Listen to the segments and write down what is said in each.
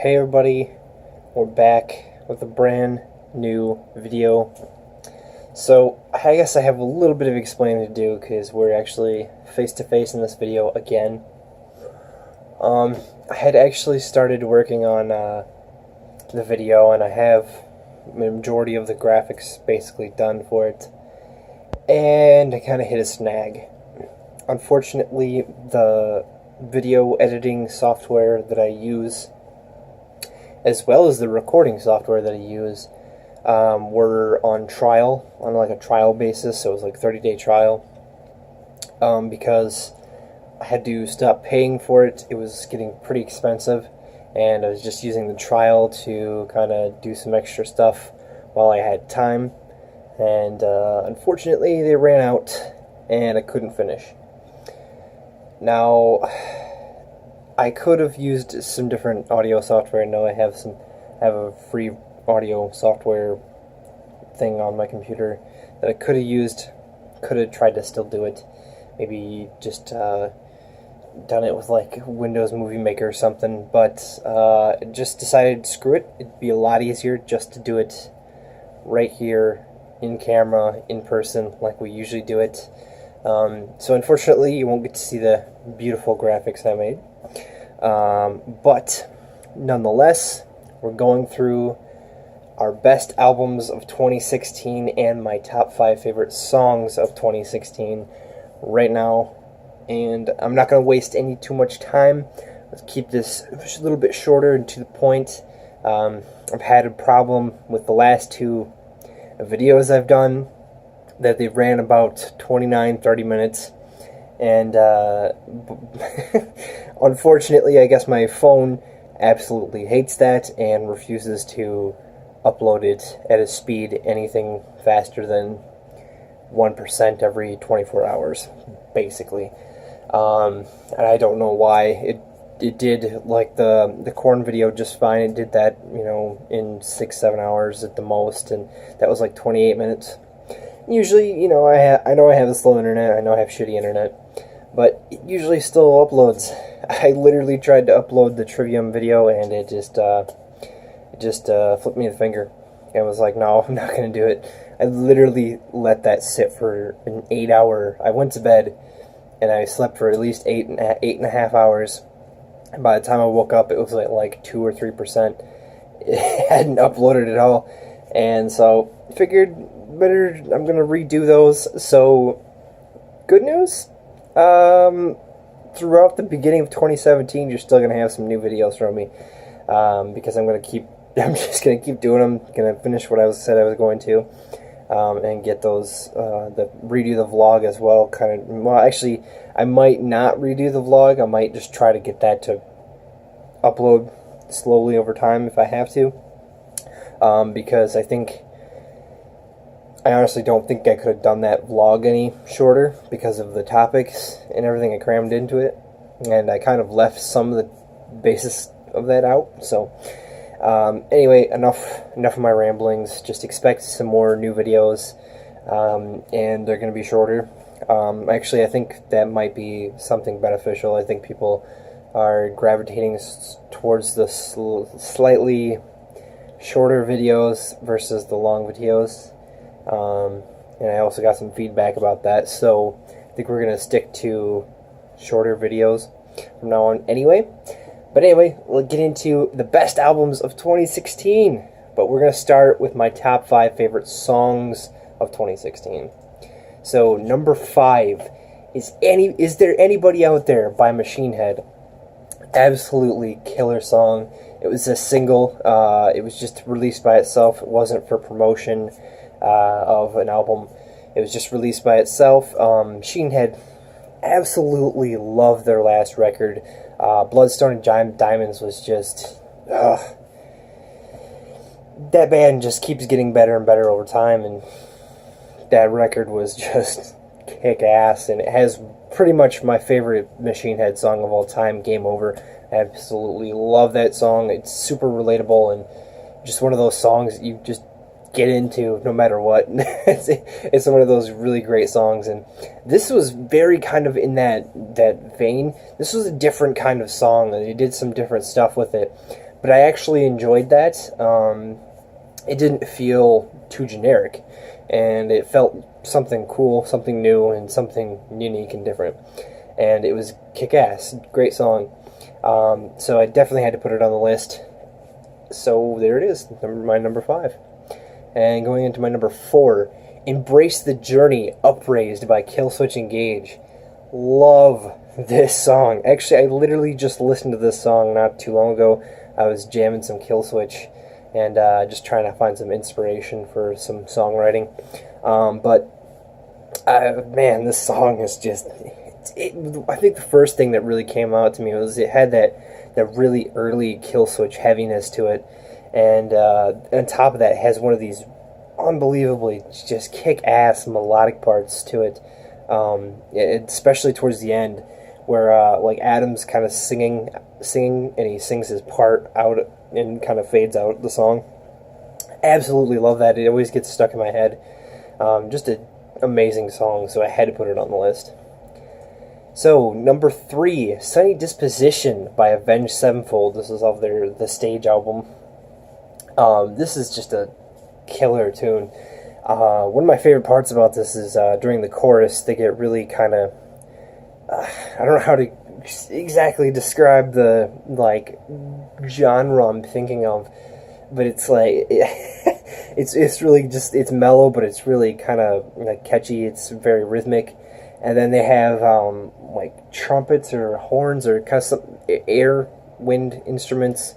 Hey everybody, we're back with a brand new video. So I guess I have a little bit of explaining to do because we're actually face to face in this video again. I had actually started working on the video, and I have the majority of the graphics basically done for it, and I kind of hit a snag. Unfortunately, the video editing software that I use, as well as the recording software that I use, were on trial, on like a trial basis, so it was like 30-day trial, because I had to stop paying for it. It was getting pretty expensive, and I was just using the trial to kind of do some extra stuff while I had time, and unfortunately they ran out, and I couldn't finish. Now, I could have used some different audio software. I know I have a free audio software thing on my computer that I could have used. Could have tried to still do it. Maybe just done it with like Windows Movie Maker or something. But just decided, screw it. It'd be a lot easier just to do it right here in camera, in person, like we usually do it. So unfortunately, you won't get to see the beautiful graphics I made. But nonetheless, we're going through our best albums of 2016 and my top 5 favorite songs of 2016 right now. And I'm not going to waste too much time. Let's keep this a little bit shorter and to the point. I've had a problem with the last 2 videos I've done, that they ran about 29-30 minutes, and unfortunately I guess my phone absolutely hates that and refuses to upload it at a speed anything faster than 1% every 24 hours, basically. And I don't know why. It did, like the corn video, just fine. It did that, you know, in 6-7 hours at the most, and that was like 28 minutes. Usually, you know, I know I have a slow internet, I know I have shitty internet, but it usually still uploads. I literally tried to upload the Trivium video, and it just flipped me the finger. I was like, no, I'm not going to do it. I literally let that sit for an 8-hour. I went to bed, and I slept for at least 8.5 hours. And by the time I woke up, it was like 2 or 3%. It hadn't uploaded at all, and so I figured, I'm gonna redo those. So, good news. Throughout the beginning of 2017, you're still gonna have some new videos from me, because I'm just gonna keep doing them. Gonna finish what I said I was going to, and get those redo the vlog as well. Well, actually, I might not redo the vlog. I might just try to get that to upload slowly over time if I have to, because I honestly don't think I could have done that vlog any shorter because of the topics and everything I crammed into it, and I kind of left some of the basis of that out. So anyway, enough of my ramblings. Just expect some more new videos, and they're going to be shorter. Actually, I think that might be something beneficial. I think people are gravitating towards the slightly shorter videos versus the long videos. And I also got some feedback about that, so I think we're going to stick to shorter videos from now on anyway. But anyway, we'll get into the best albums of 2016. But we're going to start with my top 5 favorite songs of 2016. So, number 5 is There Anybody Out There by Machine Head. Absolutely killer song. It was a single. It was just released by itself. It wasn't for promotion of an album. It was just released by itself. Machine Head absolutely loved their last record. Bloodstone and Diamonds was just... that band just keeps getting better and better over time, and that record was just kick-ass, and it has pretty much my favorite Machine Head song of all time, Game Over. I absolutely love that song. It's super relatable, and just one of those songs you just get into no matter what. It's one of those really great songs, and this was very kind of in that vein. This was a different kind of song, and they did some different stuff with it, but I actually enjoyed that. It didn't feel too generic, and it felt something cool, something new, and something unique and different. And it was kick-ass. Great song. So I definitely had to put it on the list. So there it is, my number 5. And going into my number 4, Embrace the Journey, Upraised by Killswitch Engage. Love this song. Actually, I literally just listened to this song not too long ago. I was jamming some Killswitch and just trying to find some inspiration for some songwriting. Man, this song is just... I think the first thing that really came out to me was it had that really early Killswitch heaviness to it, and on top of that, it has one of these unbelievably just kick-ass melodic parts to it, especially towards the end, where like Adam's kind of singing, and he sings his part out and kind of fades out the song. Absolutely love that. It always gets stuck in my head. Just an amazing song, so I had to put it on the list. So, number 3, Sunny Disposition by Avenged Sevenfold. This is off the Stage album. This is just a killer tune. One of my favorite parts about this is during the chorus, they get really kind of... I don't know how to exactly describe the, like, genre I'm thinking of, but it's like... it's really just... It's mellow, but it's really kind of like catchy. It's very rhythmic. And then they have like trumpets or horns or kind of some wind instruments.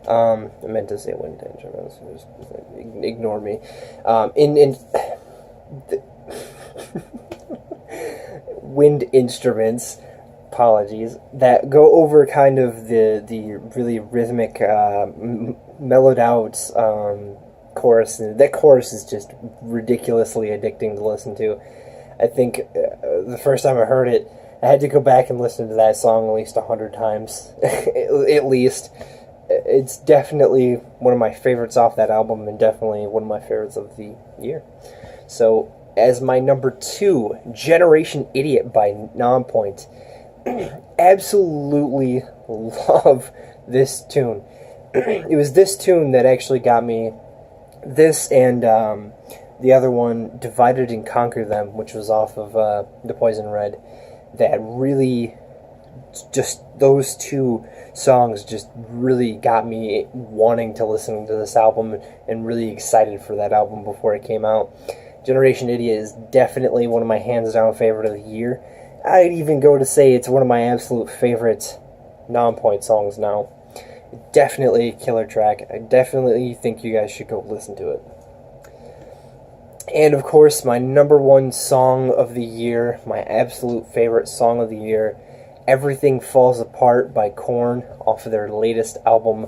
I meant to say wind instruments. Just ignore me. Wind instruments. Apologies. That go over kind of the really rhythmic, mellowed out chorus. And that chorus is just ridiculously addicting to listen to. I think the first time I heard it, I had to go back and listen to that song at least 100 times. At least. It's definitely one of my favorites off that album, and definitely one of my favorites of the year. So, as my number 2, Generation Idiot by Nonpoint. Absolutely love this tune. It was this tune that actually got me this and... the other one, Divided and Conquer Them, which was off of The Poison Red, that really, just those two songs just really got me wanting to listen to this album and really excited for that album before it came out. Generation Idiot is definitely one of my hands-down favorite of the year. I'd even go to say it's one of my absolute favorite Nonpoint songs now. Definitely a killer track. I definitely think you guys should go listen to it. And, of course, my number 1 song of the year, my absolute favorite song of the year, Everything Falls Apart by Korn, off of their latest album.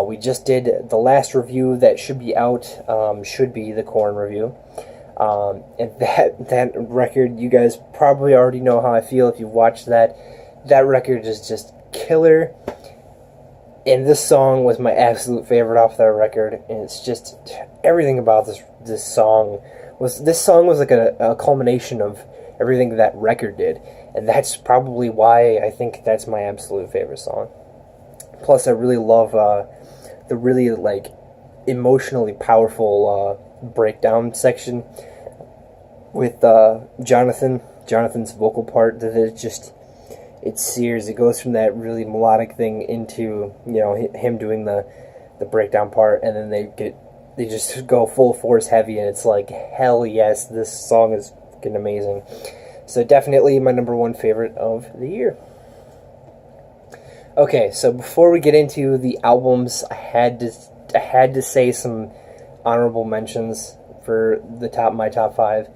We just did the last review that should be out, should be the Korn review. And that record, you guys probably already know how I feel if you've watched that. That record is just killer. And this song was my absolute favorite off that record, and it's just everything about this song was like a culmination of everything that record did, and that's probably why I think that's my absolute favorite song. Plus, I really love the really like emotionally powerful breakdown section with Jonathan's vocal part that it sears. It goes from that really melodic thing into, you know, him doing the breakdown part, and then they just go full force heavy, and it's like, hell yes, this song is fucking amazing. So definitely my number 1 favorite of the year. Okay, so before we get into the albums, I had to say some honorable mentions for my top 5.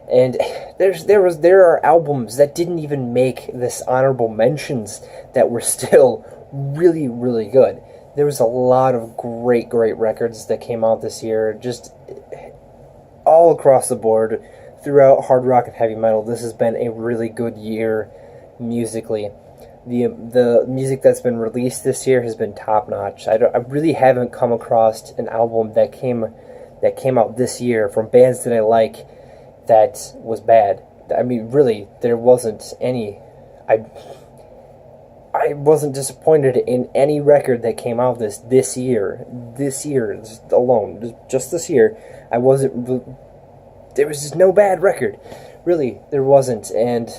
And there are albums that didn't even make this honorable mentions that were still really, really good. There was a lot of great records that came out this year, just all across the board, throughout hard rock and heavy metal. This has been a really good year musically. The music that's been released this year has been top notch. I really haven't come across an album that came out this year from bands that I like that was bad. I mean, really, there wasn't any. I wasn't disappointed in any record that came out this year. This year alone, just this year, I wasn't. There was just no bad record, really. There wasn't, and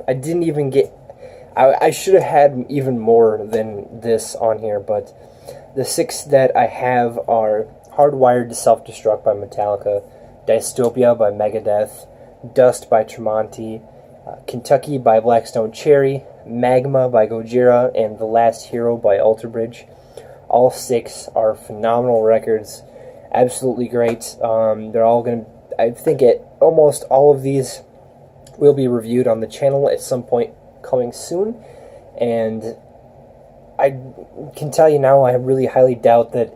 I didn't even get. I should have had even more than this on here, but the 6 that I have are Hardwired to Self-Destruct by Metallica, Dystopia by Megadeth, Dust by Tremonti, Kentucky by Blackstone Cherry, Magma by Gojira, and The Last Hero by Alter Bridge. All 6 are phenomenal records, absolutely great. They're all going to, I think almost all of these will be reviewed on the channel at some point coming soon, and I can tell you now, I really highly doubt that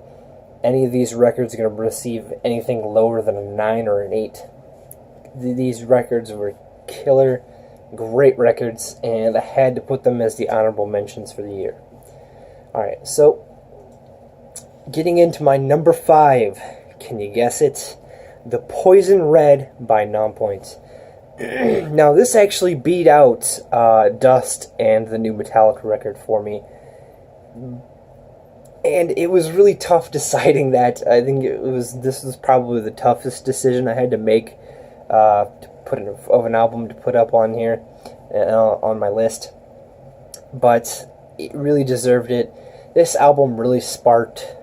any of these records are going to receive anything lower than a 9 or an 8. These records were killer, great records, and I had to put them as the honorable mentions for the year. Alright, so getting into my number 5, can you guess it? The Poison Red by Nonpoint. Now, this actually beat out Dust and the new Metallica record for me. And it was really tough deciding that. I think this was probably the toughest decision I had to make to put of an album to put up on here, on my list. But it really deserved it. This album really sparked,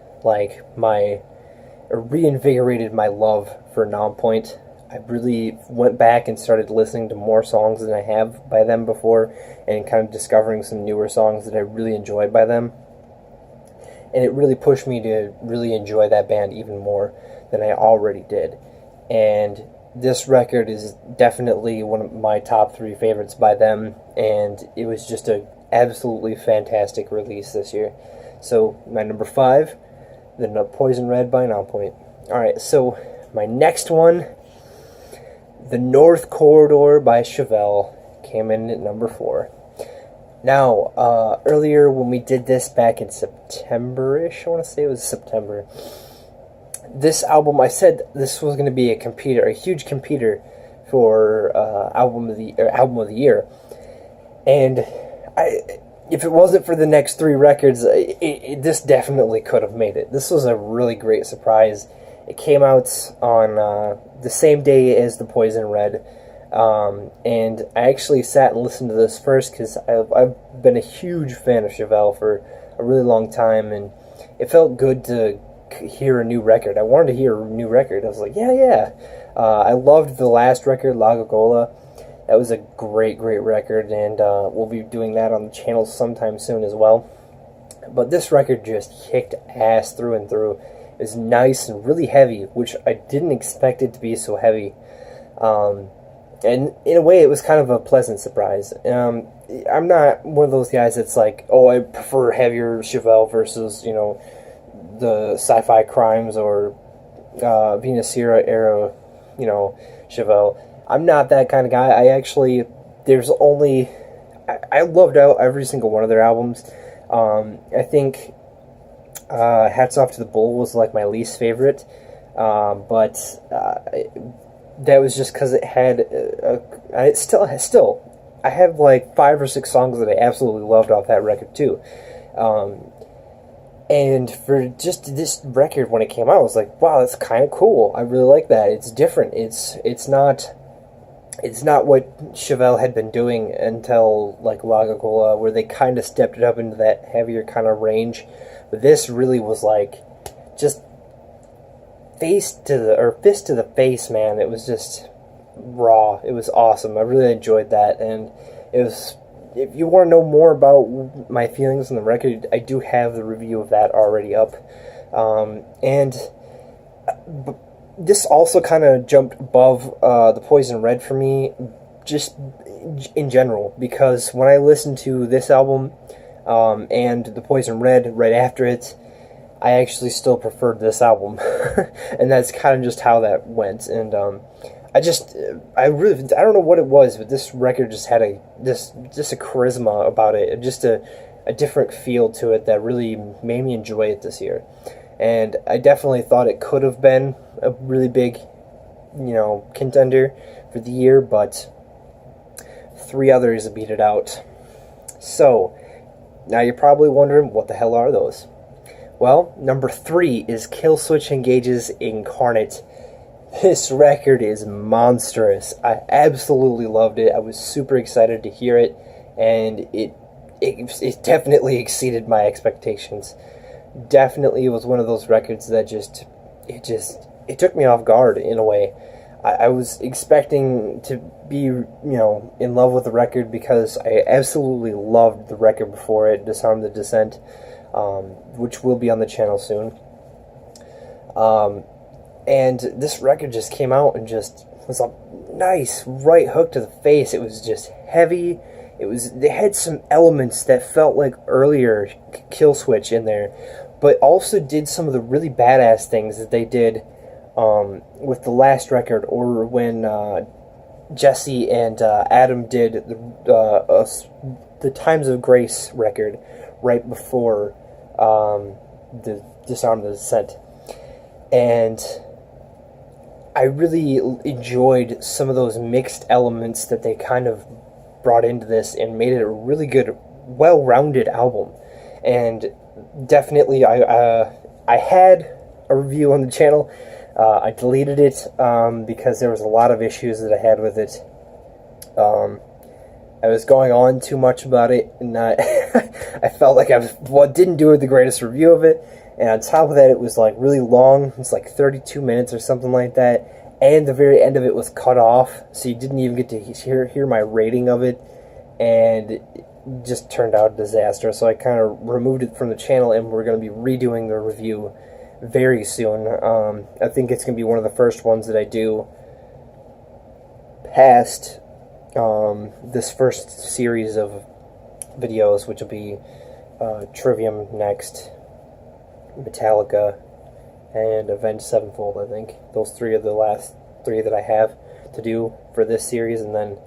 reinvigorated my love for Nonpoint. I really went back and started listening to more songs than I have by them before, and kind of discovering some newer songs that I really enjoyed by them. And it really pushed me to really enjoy that band even more than I already did. And this record is definitely one of my top 3 favorites by them, and it was just an absolutely fantastic release this year. So, my number 5, the Poison Red by Nonpoint. Alright, so my next one, The North Corridor by Chevelle, came in at number 4. Now, earlier when we did this back in September-ish, I want to say it was September, this album, I said this was going to be a huge competitor for album of the year. And if it wasn't for the next 3 records, this definitely could have made it. This was a really great surprise. It came out on the same day as the Poison Red, and I actually sat and listened to this first because I've been a huge fan of Chevelle for a really long time, and it felt good to hear a new record. I wanted to hear a new record. I was like, yeah. I loved the last record, La Gogola. That was a great record, and we'll be doing that on the channel sometime soon as well. But this record just kicked ass through and through. It was nice and really heavy, which I didn't expect it to be so heavy. And in a way, it was kind of a pleasant surprise. I'm not one of those guys that's like, oh, I prefer heavier Chevelle versus, the Sci-Fi Crimes or Venus era, Chevelle. I'm not that kind of guy. I loved out every single one of their albums. I think Hats Off to the Bull was like my least favorite, but that was just because it had I have like 5 or 6 songs that I absolutely loved off that record too. And for just this record, when it came out, I was like, wow, that's kind of cool. I really like that. It's different. It's not what Chevelle had been doing until like La Gogola, where they kind of stepped it up into that heavier kind of range. But this really was like just fist to the face, man. It was just raw. It was awesome. I really enjoyed that, and it was. If you want to know more about my feelings on the record, I do have the review of that already up. This also kind of jumped above the Poison Red for me, just in general, because when I listened to this album and the Poison Red right after it, I actually still preferred this album, and that's kind of just how that went. And I don't know what it was, but this record just had a charisma about it, just a different feel to it that really made me enjoy it this year. And I definitely thought it could have been a really big, contender for the year, but 3 others beat it out. So, Now you're probably wondering, what the hell are those? Well, number 3 is Killswitch Engage's Incarnate. This record is monstrous. I absolutely loved it. I was super excited to hear it, and it definitely exceeded my expectations. Definitely was one of those records that it took me off guard in a way. I was expecting to be, in love with the record because I absolutely loved the record before it, Disarm the Descent, which will be on the channel soon. And this record just came out and just was a nice right hook to the face. It was just heavy. They had some elements that felt like earlier Killswitch in there, but also did some of the really badass things that they did with the last record, or when Jesse and Adam did the Times of Grace record right before the Disarm the Descent. And I really enjoyed some of those mixed elements that they kind of brought into this and made it a really good, well-rounded album. And definitely, I had a review on the channel. I deleted it because there was a lot of issues that I had with it. I was going on too much about it, and I felt like I didn't do the greatest review of it. And on top of that, it was like really long. It's like 32 minutes or something like that. And the very end of it was cut off, so you didn't even get to hear my rating of it. And it just turned out a disaster. So I kind of removed it from the channel, and we're going to be redoing the review very soon. I think it's going to be one of the first ones that I do past this first series of videos, which will be Trivium next, Metallica, and Avenged Sevenfold. I think those 3 are the last 3 that I have to do for this series, and then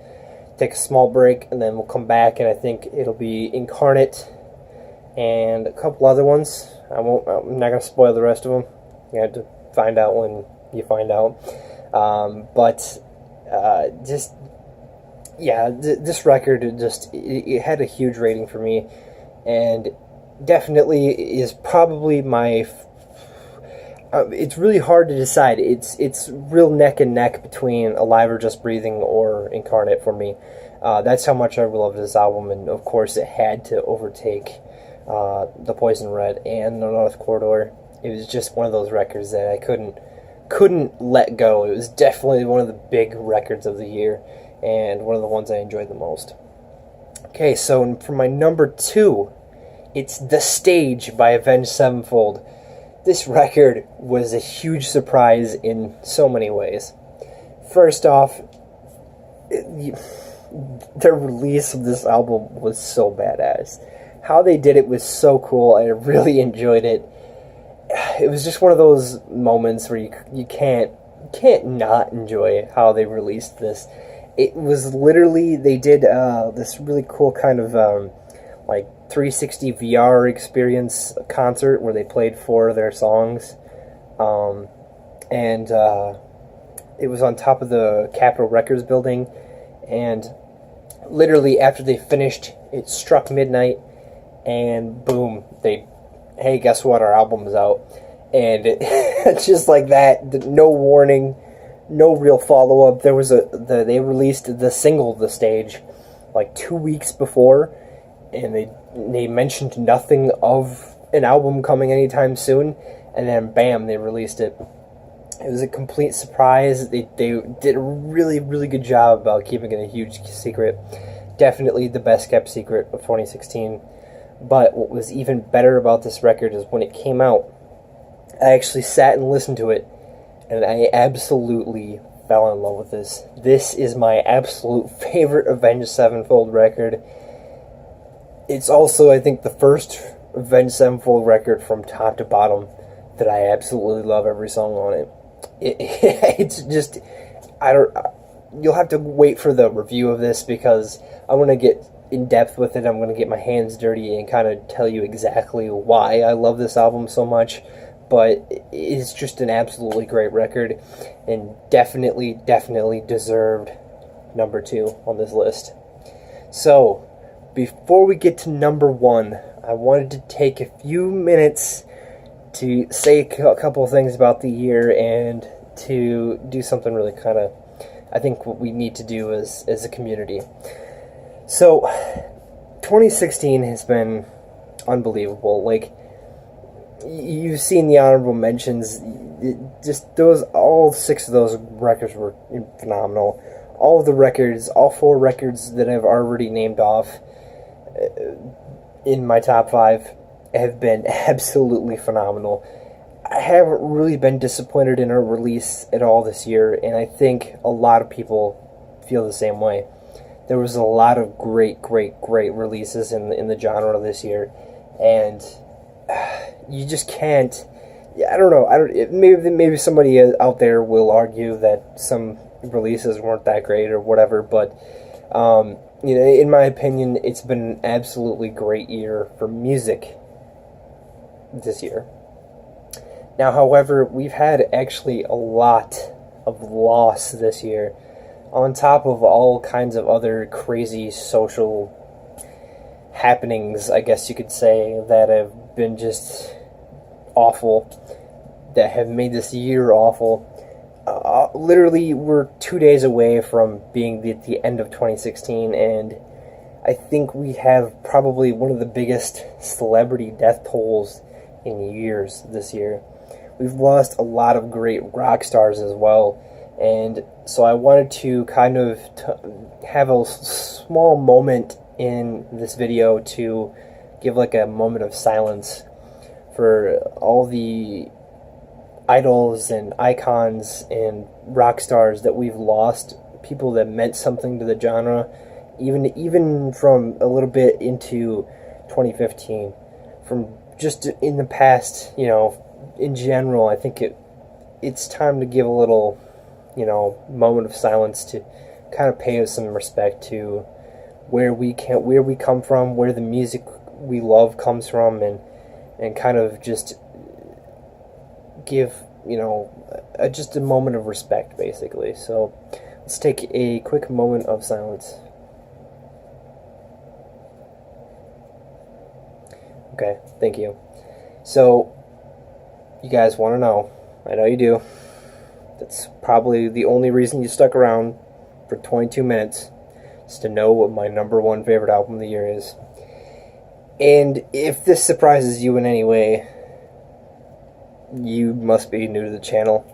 take a small break, and then we'll come back, and I think it'll be Incarnate and a couple other ones. I'm not going to spoil the rest of them. You have to find out when you find out. This record, it had a huge rating for me, and definitely is probably my... it's really hard to decide. It's real neck and neck between Alive or Just Breathing or Incarnate for me. That's how much I love this album, and of course it had to overtake the Poison Red and the North Corridor. It was just one of those records that I couldn't let go. It was definitely one of the big records of the year, and one of the ones I enjoyed the most. Okay, so for my number 2, it's The Stage by Avenged Sevenfold. This record was a huge surprise in so many ways. First off, the release of this album was so badass. How they did it was so cool. I really enjoyed it. It was just one of those moments where you can't not enjoy how they released this. It was literally, they did this really cool kind of like 360 VR experience concert where they played 4 of their songs, and it was on top of the Capitol Records building, and literally after they finished, it struck midnight, and boom, hey, guess what, our album's out. And it's just like that, no warning, no real follow-up. There was they released the single, The Stage, like 2 weeks before, and they mentioned nothing of an album coming anytime soon, and then bam, they released it. It was a complete surprise. They did a really, really good job about keeping it a huge secret. Definitely the best kept secret of 2016. But what was even better about this record is when it came out, I actually sat and listened to it, and I absolutely fell in love with this. This is my absolute favorite Avenged Sevenfold record. It's also, I think, the first Avenged Sevenfold record from top to bottom that I absolutely love every song on it. It's just, you'll have to wait for the review of this because I want to get in depth with it. I'm going to get my hands dirty and kind of tell you exactly why I love this album so much. But it's just an absolutely great record, and definitely deserved number 2 on this list. So, before we get to number one, I wanted to take a few minutes to say a couple of things about the year and to do something really kind of, I think, what we need to do as a community. So, 2016 has been unbelievable. Like, you've seen the honorable mentions. All 6 of those records were phenomenal. All of the records, all 4 records that I've already named off in my top 5 have been absolutely phenomenal. I haven't really been disappointed in a release at all this year, and I think a lot of people feel the same way. There was a lot of great releases in the genre this year, and you just can't. I don't know. Maybe somebody out there will argue that some releases weren't that great or whatever, but in my opinion, it's been an absolutely great year for music this year. Now, however, we've had actually a lot of loss this year, on top of all kinds of other crazy social happenings, I guess you could say, that have been just awful, that have made this year awful. Literally, we're 2 days away from being at the end of 2016, and I think we have probably one of the biggest celebrity death tolls in years this year. We've lost a lot of great rock stars as well, and so I wanted to kind of have a small moment in this video to give like a moment of silence for all the idols and icons and rock stars that we've lost, people that meant something to the genre, even from a little bit into 2015, from just in the past, in general. I think it's time to give a little, moment of silence to kind of pay us some respect to where we come from, where the music we love comes from, and kind of just give, just a moment of respect, basically. So let's take a quick moment of silence. Okay, thank you. So, you guys want to know, I know you do, that's probably the only reason you stuck around for 22 minutes, is to know what my number 1 favorite album of the year is. And if this surprises you in any way, you must be new to the channel.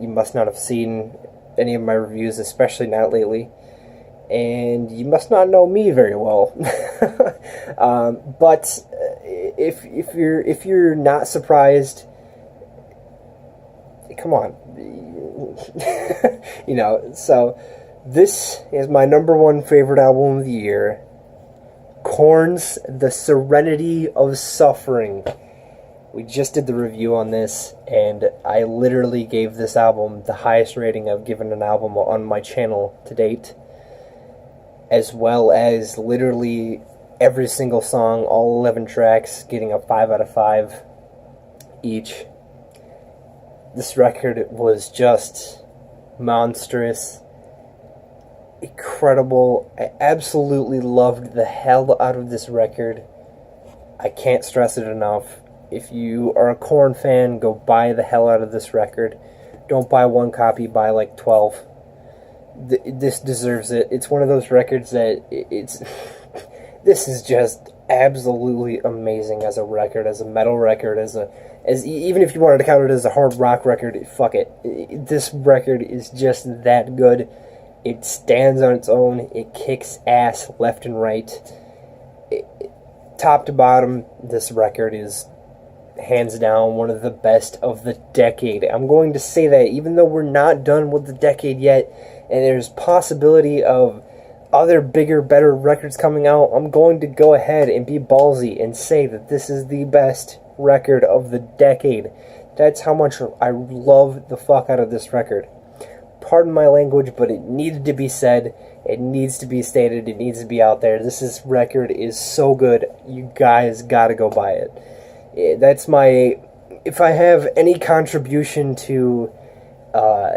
You must not have seen any of my reviews, especially not lately, and you must not know me very well. But if you're not surprised, come on. So this is my number 1 favorite album of the year, Korn's The Serenity of Suffering. We just did the review on this, and I literally gave this album the highest rating I've given an album on my channel to date, as well as literally every single song, all 11 tracks, getting a 5 out of 5 each. This record was just monstrous, incredible. I absolutely loved the hell out of this record. I can't stress it enough. If you are a Korn fan, go buy the hell out of this record. Don't buy 1 copy, buy like 12. This deserves it. It's one of those records that this is just absolutely amazing as a record, as a metal record, even if you wanted to count it as a hard rock record, fuck it. This record is just that good. It stands on its own. It kicks ass left and right. Top to bottom, this record is hands down one of the best of the decade. I'm going to say that even though we're not done with the decade yet, and there's possibility of other bigger, better records coming out, I'm going to go ahead and be ballsy and say that this is the best record of the decade. That's how much I love the fuck out of this record. Pardon my language, but it needed to be said. It needs to be stated. It needs to be out there. This record is so good. You guys gotta go buy it. That's my... If I have any contribution to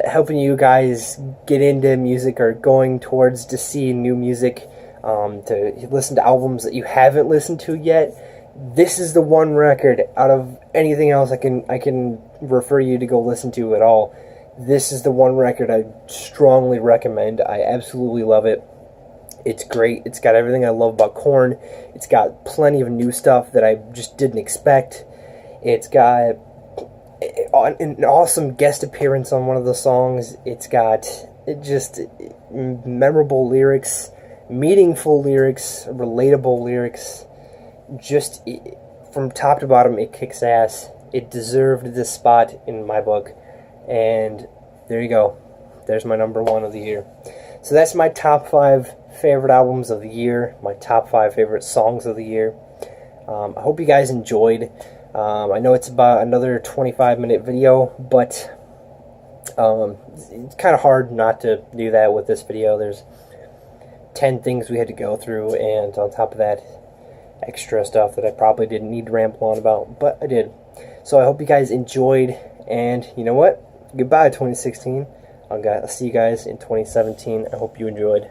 helping you guys get into music or going towards to see new music, to listen to albums that you haven't listened to yet, this is the one record out of anything else I can refer you to go listen to at all. This is the one record I strongly recommend. I absolutely love it. It's great. It's got everything I love about Korn. It's got plenty of new stuff that I just didn't expect. It's got an awesome guest appearance on one of the songs. It's got just memorable lyrics, meaningful lyrics, relatable lyrics. Just from top to bottom, it kicks ass. It deserved this spot in my book. And there you go. There's my number one of the year. So that's my top 5 favorite albums of the year, my top 5 favorite songs of the year. I hope you guys enjoyed. I know it's about another 25-minute video, but it's kind of hard not to do that with this video. There's 10 things we had to go through, and on top of that, extra stuff that I probably didn't need to ramble on about, but I did. So I hope you guys enjoyed, and you know what? Goodbye, 2016. I'll see you guys in 2017. I hope you enjoyed.